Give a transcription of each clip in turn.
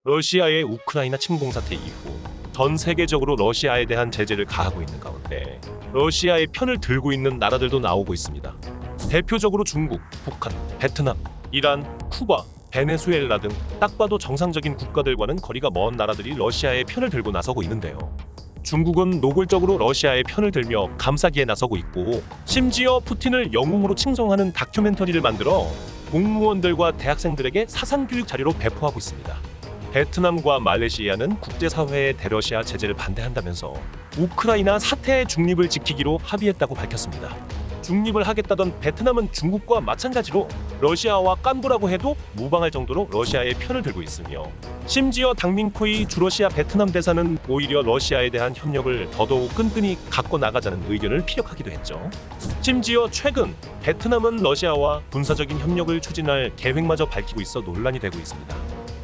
러시아의 우크라이나 침공 사태 이후 전 세계적으로 러시아에 대한 제재를 가하고 있는 가운데 러시아의 편을 들고 있는 나라들도 나오고 있습니다. 대표적으로 중국, 북한, 베트남, 이란, 쿠바, 베네수엘라 등 딱 봐도 정상적인 국가들과는 거리가 먼 나라들이 러시아의 편을 들고 나서고 있는데요. 중국은 노골적으로 러시아의 편을 들며 감싸기에 나서고 있고, 심지어 푸틴을 영웅으로 칭송하는 다큐멘터리를 만들어 공무원들과 대학생들에게 사상교육 자료로 배포하고 있습니다. 베트남과 말레이시아는 국제사회의 대러시아 제재를 반대한다면서 우크라이나 사태의 중립을 지키기로 합의했다고 밝혔습니다. 중립을 하겠다던 베트남은 중국과 마찬가지로 러시아와 깐부라고 해도 무방할 정도로 러시아의 편을 들고 있으며, 심지어 당민코이 주러시아 베트남 대사는 오히려 러시아에 대한 협력을 더더욱 끈끈이 갖고 나가자는 의견을 피력하기도 했죠. 심지어 최근 베트남은 러시아와 군사적인 협력을 추진할 계획마저 밝히고 있어 논란이 되고 있습니다.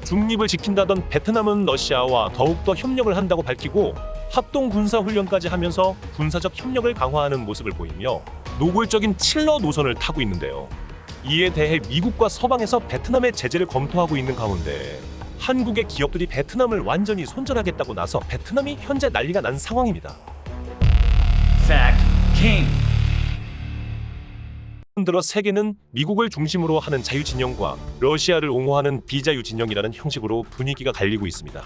중립을 지킨다던 베트남은 러시아와 더욱더 협력을 한다고 밝히고 합동 군사훈련까지 하면서 군사적 협력을 강화하는 모습을 보이며 노골적인 칠러 노선을 타고 있는데요. 이에 대해 미국과 서방에서 베트남의 제재를 검토하고 있는 가운데 한국의 기업들이 베트남을 완전히 손절하겠다고 나서 베트남이 현재 난리가 난 상황입니다. Fact King. 들어 세계는 미국을 중심으로 하는 자유진영과 러시아를 옹호하는 비자유진영이라는 형식으로 분위기가 갈리고 있습니다.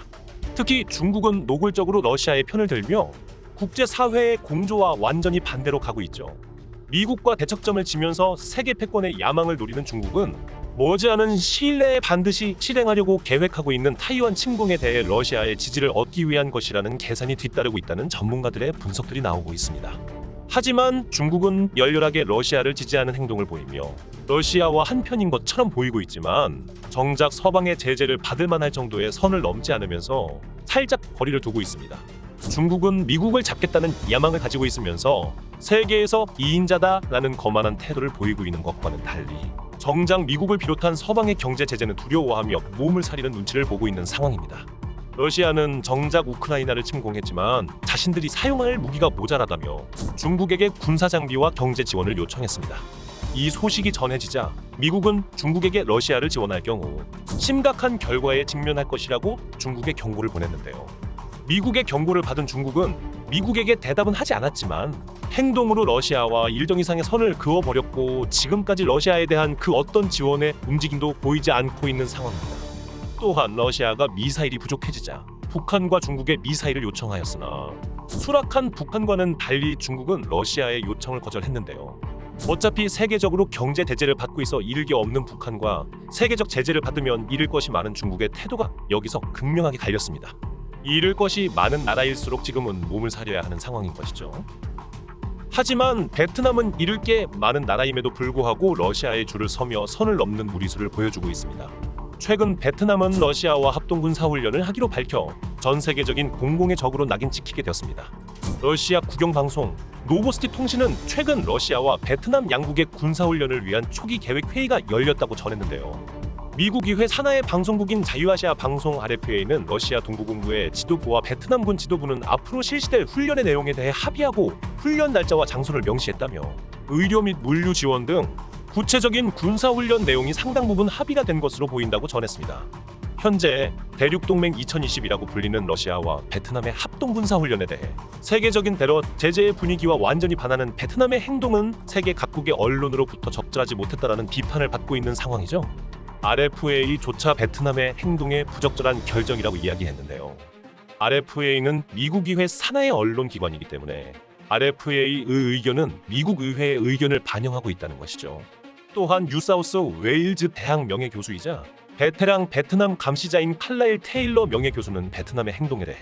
특히 중국은 노골적으로 러시아의 편을 들며 국제사회의 공조와 완전히 반대로 가고 있죠. 미국과 대척점을 지면서 세계 패권의 야망을 노리는 중국은 머지않은 시일 내에 반드시 실행하려고 계획하고 있는 타이완 침공에 대해 러시아의 지지를 얻기 위한 것이라는 계산이 뒤따르고 있다는 전문가들의 분석들이 나오고 있습니다. 하지만 중국은 열렬하게 러시아를 지지하는 행동을 보이며 러시아와 한편인 것처럼 보이고 있지만 정작 서방의 제재를 받을 만할 정도의 선을 넘지 않으면서 살짝 거리를 두고 있습니다. 중국은 미국을 잡겠다는 야망을 가지고 있으면서 세계에서 2인자다라는 거만한 태도를 보이고 있는 것과는 달리 정작 미국을 비롯한 서방의 경제 제재는 두려워하며 몸을 사리는 눈치를 보고 있는 상황입니다. 러시아는 정작 우크라이나를 침공했지만 자신들이 사용할 무기가 모자라다며 중국에게 군사 장비와 경제 지원을 요청했습니다. 이 소식이 전해지자 미국은 중국에게 러시아를 지원할 경우 심각한 결과에 직면할 것이라고 중국에 경고를 보냈는데요. 미국의 경고를 받은 중국은 미국에게 대답은 하지 않았지만 행동으로 러시아와 일정 이상의 선을 그어버렸고 지금까지 러시아에 대한 그 어떤 지원의 움직임도 보이지 않고 있는 상황입니다. 또한 러시아가 미사일이 부족해지자 북한과 중국에 미사일을 요청하였으나 수락한 북한과는 달리 중국은 러시아의 요청을 거절했는데요. 어차피 세계적으로 경제 제재를 받고 있어 잃을 게 없는 북한과 세계적 제재를 받으면 잃을 것이 많은 중국의 태도가 여기서 극명하게 갈렸습니다. 잃을 것이 많은 나라일수록 지금은 몸을 사려야 하는 상황인 것이죠. 하지만 베트남은 잃을 게 많은 나라임에도 불구하고 러시아의 줄을 서며 선을 넘는 무리수를 보여주고 있습니다. 최근 베트남은 러시아와 합동군사훈련을 하기로 밝혀 전 세계적인 공공의 적으로 낙인 찍히게 되었습니다. 러시아 국영방송 노보스티 통신은 최근 러시아와 베트남 양국의 군사훈련을 위한 초기 계획 회의가 열렸다고 전했는데요. 미국 의회 산하의 방송국인 자유아시아 방송 RFA는 러시아 동부군부의 지도부와 베트남군 지도부는 앞으로 실시될 훈련의 내용에 대해 합의하고 훈련 날짜와 장소를 명시했다며 의료 및 물류 지원 등 구체적인 군사훈련 내용이 상당 부분 합의가 된 것으로 보인다고 전했습니다. 현재 대륙동맹 2020이라고 불리는 러시아와 베트남의 합동군사훈련에 대해 세계적인 대러 제재의 분위기와 완전히 반하는 베트남의 행동은 세계 각국의 언론으로부터 적절하지 못했다라는 비판을 받고 있는 상황이죠. RFA조차 베트남의 행동에 부적절한 결정이라고 이야기했는데요. RFA는 미국 의회 산하의 언론기관이기 때문에 RFA의 의견은 미국 의회의 의견을 반영하고 있다는 것이죠. 또한 뉴사우스 웨일즈 대학 명예교수이자 베테랑 베트남 감시자인 칼라일 테일러 명예교수는 베트남의 행동에 대해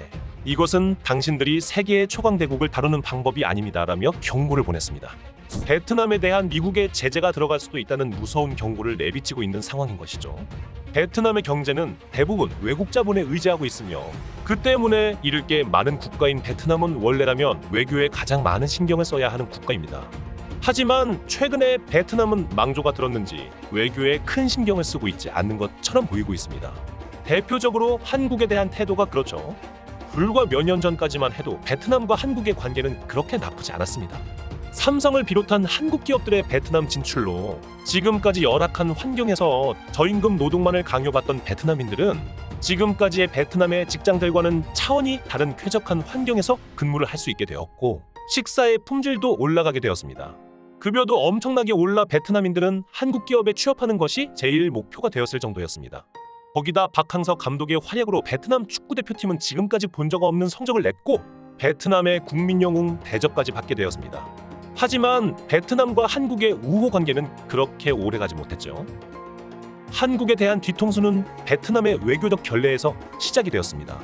이것은 당신들이 세계의 초강대국을 다루는 방법이 아닙니다라며 경고를 보냈습니다. 베트남에 대한 미국의 제재가 들어갈 수도 있다는 무서운 경고를 내비치고 있는 상황인 것이죠. 베트남의 경제는 대부분 외국 자본에 의지하고 있으며 그 때문에 잃을 게 많은 국가인 베트남은 원래라면 외교에 가장 많은 신경을 써야 하는 국가입니다. 하지만 최근에 베트남은 망조가 들었는지 외교에 큰 신경을 쓰고 있지 않는 것처럼 보이고 있습니다. 대표적으로 한국에 대한 태도가 그렇죠. 불과 몇 년 전까지만 해도 베트남과 한국의 관계는 그렇게 나쁘지 않았습니다. 삼성을 비롯한 한국 기업들의 베트남 진출로 지금까지 열악한 환경에서 저임금 노동만을 강요받던 베트남인들은 지금까지의 베트남의 직장들과는 차원이 다른 쾌적한 환경에서 근무를 할 수 있게 되었고 식사의 품질도 올라가게 되었습니다. 급여도 엄청나게 올라 베트남인들은 한국 기업에 취업하는 것이 제일 목표가 되었을 정도였습니다. 거기다 박항서 감독의 활약으로 베트남 축구대표팀은 지금까지 본 적 없는 성적을 냈고 베트남의 국민영웅 대접까지 받게 되었습니다. 하지만 베트남과 한국의 우호 관계는 그렇게 오래가지 못했죠. 한국에 대한 뒤통수는 베트남의 외교적 결례에서 시작이 되었습니다.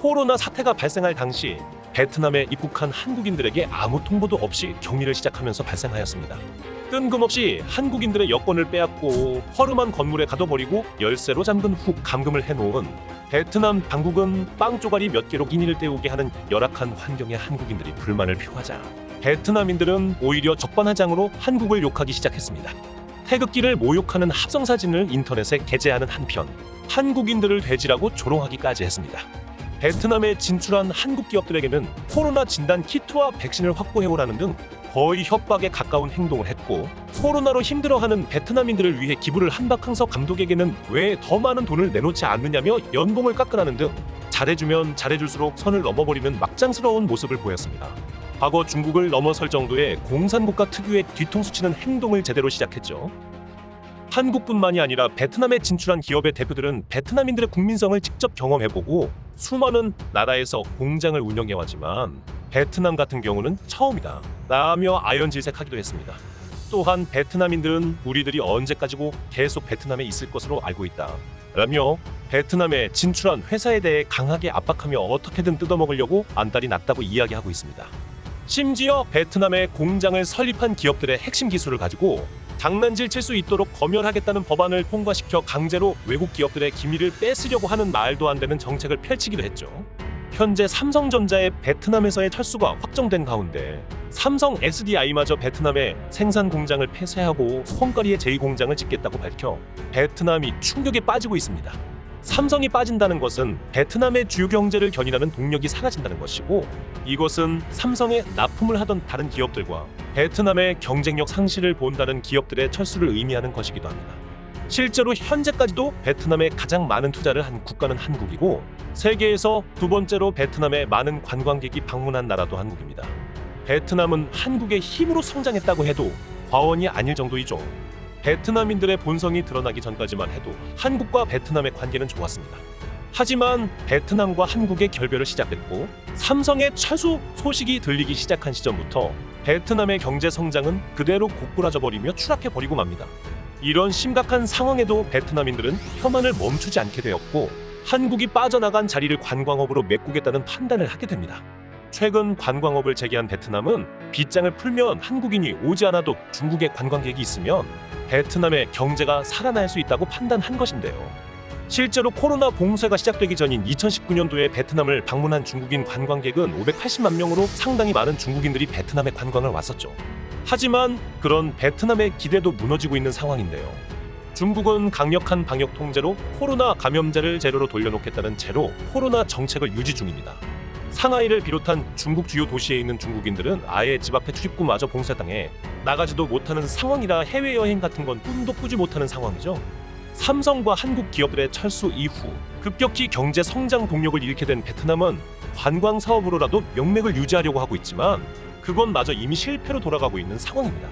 코로나 사태가 발생할 당시 베트남에 입국한 한국인들에게 아무 통보도 없이 격리를 시작하면서 발생하였습니다. 뜬금없이 한국인들의 여권을 빼앗고 허름한 건물에 가둬버리고 열쇠로 잠근 후 감금을 해놓은 베트남 당국은 빵 쪼가리 몇 개로 인의를 때우게 하는 열악한 환경에 한국인들이 불만을 표하자 베트남인들은 오히려 적반하장으로 한국을 욕하기 시작했습니다. 태극기를 모욕하는 합성사진을 인터넷에 게재하는 한편 한국인들을 돼지라고 조롱하기까지 했습니다. 베트남에 진출한 한국 기업들에게는 코로나 진단 키트와 백신을 확보해오라는 등 거의 협박에 가까운 행동을 했고 코로나로 힘들어하는 베트남인들을 위해 기부를 한 박항서 감독에게는 왜 더 많은 돈을 내놓지 않느냐며 연봉을 깎으라는 등 잘해주면 잘해줄수록 선을 넘어버리는 막장스러운 모습을 보였습니다. 과거 중국을 넘어설 정도의 공산국가 특유의 뒤통수 치는 행동을 제대로 시작했죠. 한국뿐만이 아니라 베트남에 진출한 기업의 대표들은 베트남인들의 국민성을 직접 경험해보고 수많은 나라에서 공장을 운영해왔지만 베트남 같은 경우는 처음이다 라며 아연질색하기도 했습니다. 또한 베트남인들은 우리들이 언제까지고 계속 베트남에 있을 것으로 알고 있다 라며 베트남에 진출한 회사에 대해 강하게 압박하며 어떻게든 뜯어먹으려고 안달이 났다고 이야기하고 있습니다. 심지어 베트남에 공장을 설립한 기업들의 핵심 기술을 가지고 장난질 칠 수 있도록 검열하겠다는 법안을 통과시켜 강제로 외국 기업들의 기밀을 뺏으려고 하는 말도 안 되는 정책을 펼치기도 했죠. 현재 삼성전자의 베트남에서의 철수가 확정된 가운데 삼성 SDI마저 베트남에 생산 공장을 폐쇄하고 헝가리에 제2공장을 짓겠다고 밝혀 베트남이 충격에 빠지고 있습니다. 삼성이 빠진다는 것은 베트남의 주요 경제를 견인하는 동력이 사라진다는 것이고 이것은 삼성에 납품을 하던 다른 기업들과 베트남의 경쟁력 상실을 본다는 기업들의 철수를 의미하는 것이기도 합니다. 실제로 현재까지도 베트남에 가장 많은 투자를 한 국가는 한국이고 세계에서 두 번째로 베트남에 많은 관광객이 방문한 나라도 한국입니다. 베트남은 한국의 힘으로 성장했다고 해도 과언이 아닐 정도이죠. 베트남인들의 본성이 드러나기 전까지만 해도 한국과 베트남의 관계는 좋았습니다. 하지만 베트남과 한국의 결별을 시작했고 삼성의 철수 소식이 들리기 시작한 시점부터 베트남의 경제 성장은 그대로 고꾸라져 버리며 추락해 버리고 맙니다. 이런 심각한 상황에도 베트남인들은 혐한을 멈추지 않게 되었고 한국이 빠져나간 자리를 관광업으로 메꾸겠다는 판단을 하게 됩니다. 최근 관광업을 재개한 베트남은 빗장을 풀면 한국인이 오지 않아도 중국의 관광객이 있으면 베트남의 경제가 살아날 수 있다고 판단한 것인데요. 실제로 코로나 봉쇄가 시작되기 전인 2019년도에 베트남을 방문한 중국인 관광객은 580만 명으로 상당히 많은 중국인들이 베트남에 관광을 왔었죠. 하지만 그런 베트남의 기대도 무너지고 있는 상황인데요. 중국은 강력한 방역 통제로 코로나 감염자를 제로로 돌려놓겠다는 제로 코로나 정책을 유지 중입니다. 상하이를 비롯한 중국 주요 도시에 있는 중국인들은 아예 집 앞에 출입구마저 봉쇄당해 나가지도 못하는 상황이라 해외여행 같은 건 꿈도 꾸지 못하는 상황이죠. 삼성과 한국 기업들의 철수 이후 급격히 경제 성장 동력을 잃게 된 베트남은 관광 사업으로라도 명맥을 유지하려고 하고 있지만 그건 마저 이미 실패로 돌아가고 있는 상황입니다.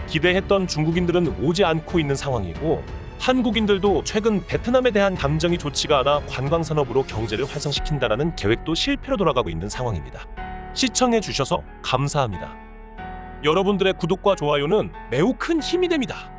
기대했던 중국인들은 오지 않고 있는 상황이고 한국인들도 최근 베트남에 대한 감정이 좋지가 않아 관광산업으로 경제를 활성시킨다라는 계획도 실패로 돌아가고 있는 상황입니다. 시청해 주셔서 감사합니다. 여러분들의 구독과 좋아요는 매우 큰 힘이 됩니다.